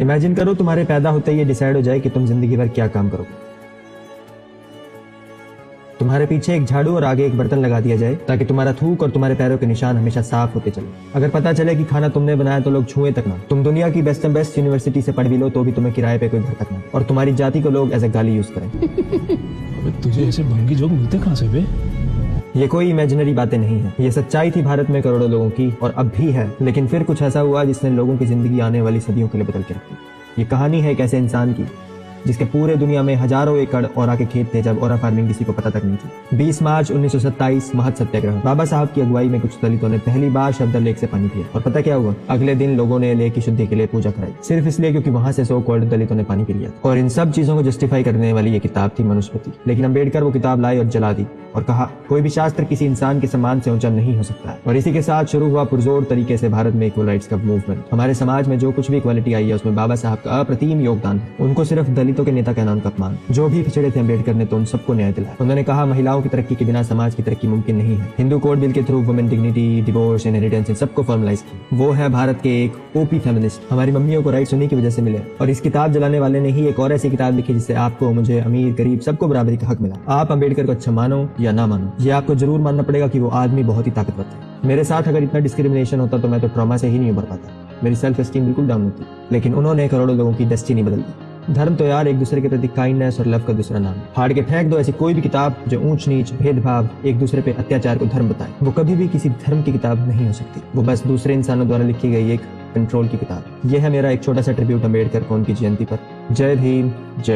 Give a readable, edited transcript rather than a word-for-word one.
Imagine करो तुम्हारे पैदा होते ही ये डिसाइड हो जाए कि तुम जिंदगी भर क्या काम करोगे। तुम्हारे पीछे एक झाड़ू और आगे एक बर्तन लगा दिया जाए ताकि तुम्हारा थूक और तुम्हारे पैरों के निशान हमेशा साफ होते चले। अगर पता चले कि खाना तुमने बनाया तो लोग छुए तक ना। तुम दुनिया की बेस्ट यूनिवर्सिटी से पढ़ भी लो तो भी तुम्हें किराए पे कोई घर तक ना, और तुम्हारी जाति को लोग एज ए गाली यूज करें। अबे तुझे ऐसे भंगी जोक मिलते कहाँ से बे? ये कोई इमेजिनरी बातें नहीं है, ये सच्चाई थी भारत में करोड़ों लोगों की और अब भी है। लेकिन फिर कुछ ऐसा हुआ जिसने लोगों की जिंदगी आने वाली सदियों के लिए बदल के रखी। ये कहानी है एक ऐसे इंसान की जिसके पूरे दुनिया में हजारों एकड़ ओरा के खेत थे जब ओरा फार्मिंग किसी को पता तक नहीं थी। 20 मार्च 1927 महत सत्याग्रह। बाबा साहब की अगुवाई में कुछ दलितों ने पहली बार शब्द लेक से पानी पिया और पता क्या हुआ? अगले दिन लोगों ने लेक की शुद्धि के लिए पूजा कराई, सिर्फ इसलिए क्योंकि वहां से सो कॉल्ड दलितों ने पानी पी लिया। और इन सब चीजों को जस्टिफाई करने वाली ये किताब थी मनुस्मृति। लेकिन अम्बेडकर वो किताब लाई और जला दी और कहा कोई भी शास्त्र किसी इंसान के सम्मान से ऊंचा नहीं हो सकता है। और इसी के साथ शुरू हुआ पुरजोर तरीके से भारत में इक्वल राइट्स का मूवमेंट। हमारे समाज में जो कुछ भी इक्वालिटी आई है उसमें बाबा साहब का अप्रतिम योगदान है। उनको सिर्फ दलितों के नेता का नाम का अपमान, जो भी पिछड़े थे अम्बेडकर ने तो उन सबको न्याय दिलाया। उन्होंने कहा महिलाओं की तरक्की के बिना समाज की तरक्की मुमकिन नहीं है। हिंदू कोड बिल के through women dignity, divorce, inheritance, इन सबको फॉर्मलाइज किया। वो है भारत के एक ओपी फेमिनिस्ट। हमारी मम्मियों को राइट्स उन्हीं की वजह से मिले। और इस किताब जलाने वाले ने ही एक और ऐसी किताब लिखी जिससे आपको, मुझे, अमीर गरीब सबको बराबरी का हक मिला। आप अम्बेडकर को अच्छा मानो या ना मानो, ये आपको जरूर मानना पड़ेगा कि वो आदमी बहुत ही ताकतवर था। मेरे साथ अगर इतना डिस्क्रिमिनेशन होता तो मैं तो ट्रॉमा से ही नहीं उबर पाता, मेरी सेल्फ एस्टीम बिल्कुल डाउन होती। लेकिन उन्होंने करोड़ों लोगों की डेस्टिनी बदल दी। धर्म तो यार एक दूसरे के प्रति काइंडनेस और लव का दूसरा नाम है। फाड़ के फेंक दो ऐसी कोई भी किताब जो ऊंच नीच, भेदभाव, एक दूसरे पे अत्याचार को धर्म बताए। वो कभी भी किसी धर्म की किताब नहीं हो सकती, वो बस दूसरे इंसानों द्वारा लिखी गई एक कंट्रोल की किताब। यह है मेरा एक छोटा सा ट्रिब्यूट अम्बेडकर को उनकी जयंती पर। जय भीम, जय